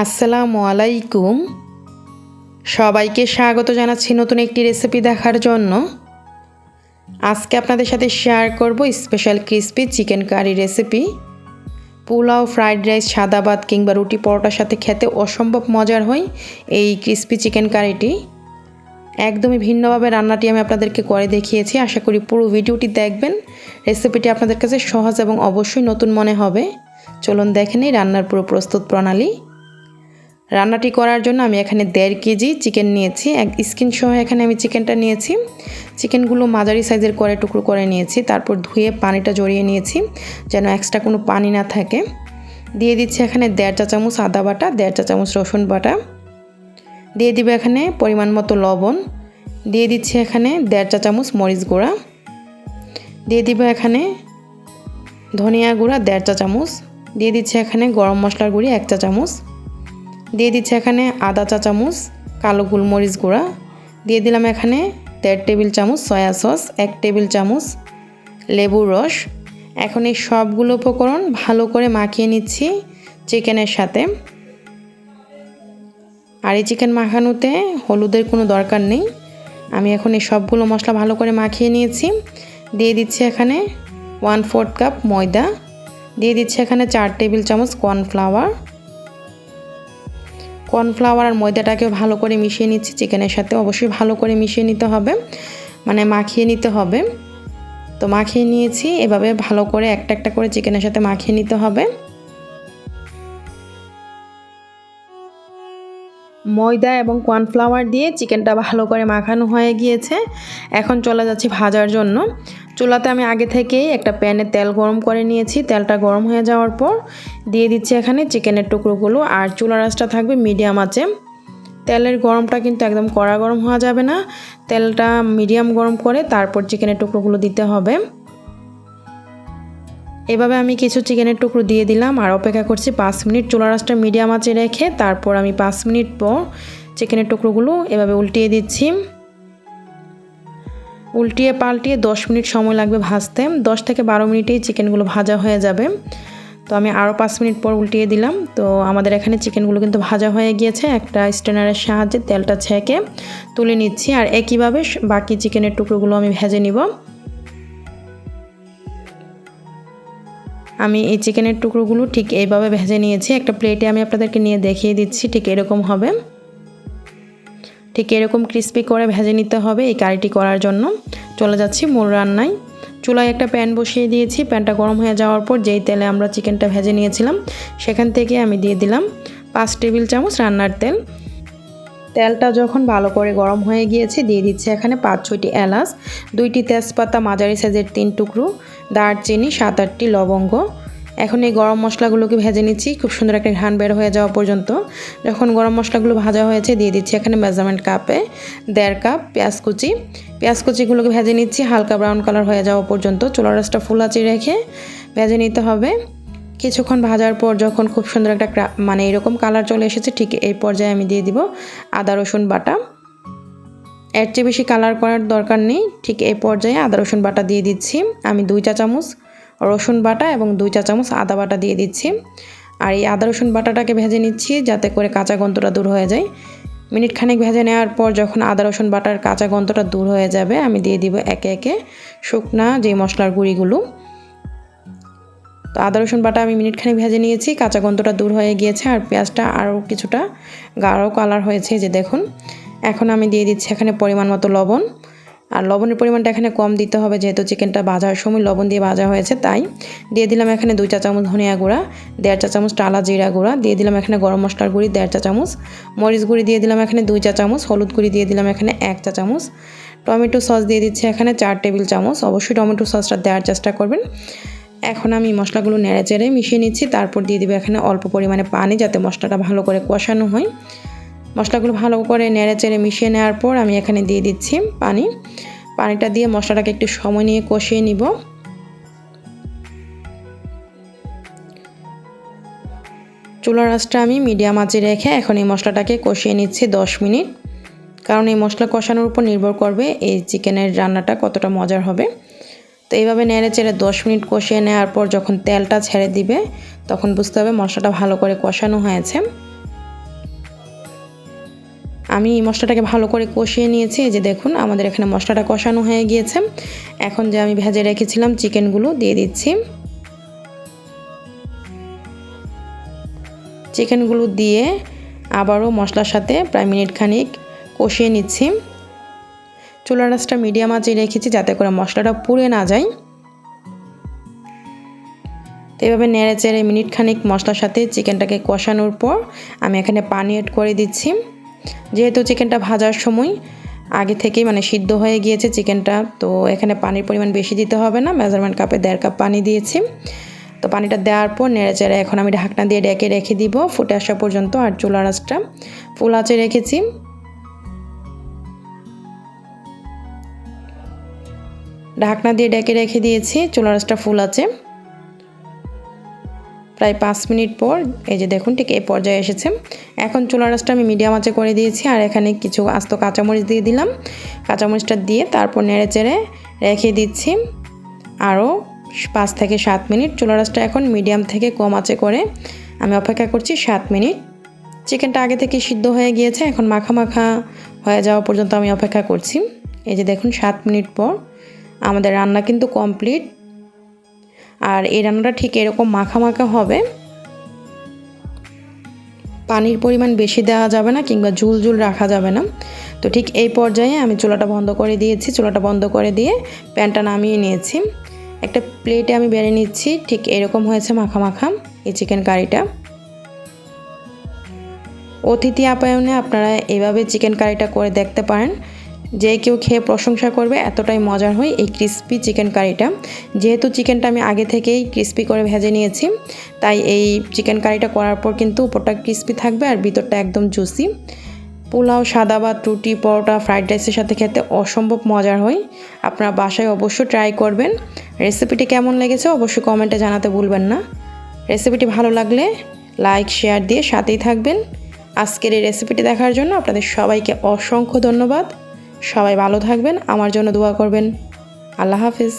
আসসালামু আলাইকুম। সবাইকে স্বাগত জানাচ্ছি নতুন একটি রেসিপি দেখার জন্য। আজকে আপনাদের সাথে শেয়ার করব special crispy chicken curry recipe. Pulao, fried rice, সাদা ভাত কিংবা রুটি পরোটার সাথে খেতে অসম্ভব মজার হয় এই ক্রিসপি চিকেন কারিটি। একদমই ভিন্নভাবে রান্নাটি আমি আপনাদেরকে করে দেখিয়েছি। আশা করি পুরো ভিডিওটি দেখবেন। রেসিপিটি আপনাদের কাছে সহজ এবং অবশ্যই নতুন মনে হবে। চলুন দেখে নিই রান্নার পুরো প্রস্তুত প্রণালী। রান্নাটি করার জন্য আমি এখানে 1.5 কেজি চিকেন নিয়েছি। এক স্কিন সহ এখানে আমি চিকেনটা নিয়েছি। চিকেনগুলো মাঝারি সাইজের করে টুকরো করে নিয়েছি। তারপর ধুয়ে পানিটা ঝরিয়ে নিয়েছি যেন এক্সট্রা কোনো পানি না থাকে। দিয়ে দিচ্ছি এখানে 1.5 চা চামচ আদা বাটা, 1.5 চা চামচ রসুন বাটা। দিয়ে দিব এখানে পরিমাণ মতো লবণ। দিয়ে দিচ্ছি এখানে 1.5 চা চামচ মরিচ গুঁড়া। দিয়ে দিব এখানে ধনিয়া গুঁড়া 1.5 চা চামচ। দিয়ে দিচ্ছি এখানে গরম মশলার গুঁড়ি 1 চা চামচ। দিয়ে দিচ্ছি এখানে আধা চা চামচ কালো গোলমরিচ গুঁড়া। দিয়ে দিলাম এখানে 1.5 টেবিল চামচ সয়া সস, 1 টেবিল চামচ লেবুর রস। এখন এই সবগুলো উপকরণ ভালো করে মাখিয়ে নিচ্ছি চিকেনের সাথে। আর এই চিকেন মাখানোতে হলুদের কোনো দরকার নেই। আমি এখন এই সবগুলো মশলা ভালো করে মাখিয়ে নিয়েছি। দিয়ে দিচ্ছি এখানে 1/4 কাপ ময়দা। দিয়ে দিচ্ছি এখানে 4 টেবিল চামচ কর্নফ্লাওয়ার আর ময়দাটাকেও ভালো করে মিশিয়ে নিচ্ছি চিকেনের সাথে। অবশ্যই ভালো করে মিশিয়ে নিতে হবে, মানে মাখিয়ে নিতে হবে। তো মাখিয়ে নিয়েছি, এভাবে ভালো করে একটা একটা করে চিকেনের সাথে মাখিয়ে নিতে হবে। ময়দা এবং কর্নফ্লাওয়ার দিয়ে চিকেনটা ভালো করে মাখানো হয়ে গিয়েছে। এখন চলে যাচ্ছি ভাজার জন্য। চুলাতে আমি আগে থেকেই একটা প্যানে তেল গরম করে নিয়েছি। তেলটা গরম হয়ে যাওয়ার পর দিয়ে দিচ্ছি এখানে চিকেনের টুকরোগুলো। আর চুলার আঁচটা থাকবে মিডিয়াম আঁচে। তেলের গরমটা কিন্তু একদম কড়া গরম হওয়া যাবে না। তেলটা মিডিয়াম গরম করে তারপর চিকেনের টুকরোগুলো দিতে হবে। এভাবে আমি কিছু চিকেনের টুকরো দিয়ে দিলাম আর অপেক্ষা করছি 5 মিনিট। চুলার আঁচটা মিডিয়াম আঁচে রেখে তারপর আমি 5 মিনিট পর চিকেনের টুকরোগুলো এভাবে উল্টিয়ে দিচ্ছি। উল্টিয়ে পাল্টিয়ে 10 মিনিট সময় লাগবে ভাজতে। 10 থেকে 12 মিনিটেই চিকেনগুলো ভাজা হয়ে যাবে। তো আমি আরও 5 মিনিট পর উল্টিয়ে দিলাম। তো আমাদের এখানে চিকেনগুলো কিন্তু ভাজা হয়ে গিয়েছে। একটা স্ট্রেনারের সাহায্যে তেলটা ছেঁকে তুলে নিচ্ছি। আর একইভাবে বাকি চিকেনের টুকরোগুলো আমি ভেজে নিব। আমি এই চিকেনের টুকরোগুলো ঠিক এইভাবে ভেজে নিয়েছি। একটা প্লেটে আমি আপনাদেরকে নিয়ে দেখিয়ে দিচ্ছি। ঠিক এরকম হবে, ঠিক এরকম ক্রিস্পি করে ভেজে নিতে হবে এই কারিটি করার জন্য। চলে যাচ্ছি মূল রান্নায়। চুলায় একটা প্যান বসিয়ে দিয়েছি। প্যানটা গরম হয়ে যাওয়ার পর যেই তেলে আমরা চিকেনটা ভেজে নিয়েছিলাম সেখান থেকে আমি দিয়ে দিলাম 5 টেবিল চামচ রান্নার তেল। তেলটা যখন ভালো করে গরম হয়ে গিয়েছে দিয়ে দিচ্ছি এখানে 5-6টি এলাচ, 2টি তেজপাতা মাঝারি সাইজের 3 টুকরো, দারচিনি, 7-8টি লবঙ্গ। এখন এই গরম মশলাগুলোকে ভেজে নিচ্ছি খুব সুন্দর একটা ঘ্রাণ বের হয়ে যাওয়া পর্যন্ত। যখন গরম মশলাগুলো ভাজা হয়েছে দিয়ে দিচ্ছি এখানে মেজারমেন্ট কাপে 1.5 কাপ পেঁয়াজ কুচিগুলোকে ভেজে নিচ্ছি হালকা ব্রাউন কালার হয়ে যাওয়া পর্যন্ত। চুলার আঁচটা ফুল আঁচে রেখে ভেজে নিতে হবে। কিছুক্ষণ ভাজার পর যখন খুব সুন্দর একটা মানে এরকম কালার চলে এসেছে ঠিক এই পর্যায়ে আমি দিয়ে দিব আদা রসুন বাটা। এর চেয়ে বেশি কালার করার দরকার নেই। ঠিক এই পর্যায়ে আদা রসুন বাটা দিয়ে দিচ্ছি। আমি 2 চা চামচ রসুন বাটা এবং 2 চা চামচ আদা বাটা দিয়ে দিচ্ছি। আর এই আদা রসুন বাটাটাকে ভেজে নিচ্ছি যাতে করে কাঁচা গন্ধটা দূর হয়ে যায়। মিনিট খানেক ভেজে নেওয়ার পর যখন আদা রসুন বাটার কাঁচা গন্ধটা দূর হয়ে যাবে আমি দিয়ে দিব একে একে শুকনা যে মশলার গুঁড়িগুলো। তো আদা রসুন বাটা আমি মিনিট খানেক ভেজে নিয়েছি, কাঁচা গন্ধটা দূর হয়ে গিয়েছে আর পেঁয়াজটা আরও কিছুটা গাঢ় কালার হয়েছে যে দেখুন। এখন আমি দিয়ে দিচ্ছি এখানে পরিমাণ মতো লবণ। আর লবণের পরিমাণটা এখানে কম দিতে হবে যেহেতু চিকেনটা ভাজার সময় লবণ দিয়ে ভাজা হয়েছে, তাই দিয়ে দিলাম এখানে 2 চা চামচ ধনিয়া গুঁড়া, 1.5 চা চামচ টালা জিরা গুঁড়া, দিয়ে দিলাম এখানে গরম মশলার গুঁড়ি 1.5 চা চামচ, মরিচ গুঁড়ি দিয়ে দিলাম এখানে 2 চা চামচ, হলুদ গুঁড়ি দিয়ে দিলাম এখানে 1 চা চামচ, টমেটো সস দিয়ে দিচ্ছি এখানে 4 টেবিল চামচ। অবশ্যই টমেটো সসটা দেওয়ার চেষ্টা করবেন। এখন আমি মশলাগুলো নেড়ে চেড়ে মিশিয়ে নিচ্ছি। তারপর দিয়ে দিব এখানে অল্প পরিমাণে পানি যাতে মশলাটা ভালো করে কষানো হয়। মশলাগুলো ভালো করে নেড়ে চেড়ে মিশিয়ে নেওয়ার পর আমি এখানে দিয়ে দিচ্ছি পানিটা দিয়ে মশলাটাকে একটু সময় নিয়ে কষিয়ে নিব। চুলার আঁচটা আমি মিডিয়াম আঁচে রেখে এখন এই মশলাটাকে কষিয়ে নিচ্ছি 10 মিনিট। কারণ এই মশলা কষানোর উপর নির্ভর করবে এই চিকেনের রান্নাটা কতটা মজার হবে। তো এইভাবে নেড়ে চেড়ে 10 মিনিট কষিয়ে নেওয়ার পর যখন তেলটা ছেড়ে দিবে তখন বুঝতে হবে মশলাটা ভালো করে কষানো হয়েছে। আমি মশলাটাকে ভালো করে কষিয়ে নিয়েছি। এই যে দেখুন আমাদের এখানে মশলাটা কষানো হয়ে গিয়েছে। এখন যে আমি ভেজে রেখেছিলাম চিকেনগুলো দিয়ে দিচ্ছি। চিকেনগুলো দিয়ে আবারও মশলার সাথে প্রায় মিনিট খানিক কষিয়ে নিচ্ছি। চুলার আঁচটা মিডিয়াম আঁচে রেখেছি যাতে করে মশলাটা পুড়ে না যায়। তো এভাবে নেড়ে চেড়ে মিনিট খানিক মশলার সাথে চিকেনটাকে কষানোর পর আমি এখানে পানি অ্যাড করে দিচ্ছি। যেহেতু চিকেনটা ভাজার সময় আগে থেকেই সিদ্ধ হয়ে গিয়েছে চিকেনটা, তো এখানে পানির পরিমাণ বেশি দিতে হবে না। মেজারমেন্ট কাপে 1.5 কাপ পানি দিয়েছি। তো পানিটা দেওয়ার পর নেড়ে চেড়ে এখন আমি ঢাকনা দিয়ে ডেকে রেখে দিব ফুটে আসা পর্যন্ত। আর চুলার আঁচটা ফুল আঁচে রেখেছি। ঢাকনা দিয়ে ডেকে রেখে দিয়েছি, চুলার আঁচটা ফুল আছে। প্রায় 5 মিনিট পর এই যে দেখুন ঠিক এই পর্যায়ে এসেছে। এখন চুলার আঁচটা আমি মিডিয়াম আঁচে করে দিয়েছি। আর এখানে কিছু আস্ত কাঁচামরিচ দিয়ে দিলাম। কাঁচামরিচটা দিয়ে তারপর নেড়ে চেড়ে রেখে দিচ্ছি আরও 5 থেকে 7 মিনিট। চুলার আঁচটা এখন মিডিয়াম থেকে কম আঁচে করে আমি অপেক্ষা করছি 7 মিনিট। চিকেনটা আগে থেকে সিদ্ধ হয়ে গিয়েছে, এখন মাখা মাখা হয়ে যাওয়া পর্যন্ত আমি অপেক্ষা করছি। এই যে দেখুন 7 মিনিট পর আমাদের রান্না কিন্তু কমপ্লিট। আর এই রান্নাটা ঠিক এরকম মাখা মাখা হবে, পানির পরিমাণ বেশি দেওয়া যাবে না কিংবা ঝুল ঝুল রাখা যাবে না। তো ঠিক এই পর্যায়ে আমি চুলাটা বন্ধ করে দিয়েছি। চুলাটা বন্ধ করে দিয়ে প্যানটা নামিয়ে নিয়েছি। একটা প্লেটে আমি বেড়ে নিচ্ছি। ঠিক এরকম হয়েছে মাখা মাখা এই চিকেন কারিটা। অতিথি আপ্যায়নে আপনারা এভাবে চিকেন কারিটা করে দেখতে পারেন। যে কেউ খেয়ে প্রশংসা করবে, এতটাই মজার হয় এই ক্রিস্পি চিকেন কারিটা। যেহেতু চিকেনটা আমি আগে থেকেই ক্রিস্পি করে ভেজে নিয়েছি, তাই এই চিকেন কারিটা করার পর কিন্তু উপরটা ক্রিস্পি থাকবে আর ভিতরটা একদম জুসি। পোলাও, সাদা ভাত, রুটি, পরোটা, ফ্রাইড রাইসের সাথে খেতে অসম্ভব মজার হয়। আপনারা বাসায় অবশ্যই ট্রাই করবেন। রেসিপিটি কেমন লেগেছে অবশ্যই কমেন্টে জানাতে ভুলবেন না। রেসিপিটি ভালো লাগলে লাইক শেয়ার দিয়ে সাথেই থাকবেন। আজকের এই রেসিপিটি দেখার জন্য আপনাদের সবাইকে অসংখ্য ধন্যবাদ। সবাই ভালো থাকবেন, আমার জন্য দোয়া করবেন। আল্লাহ হাফেজ।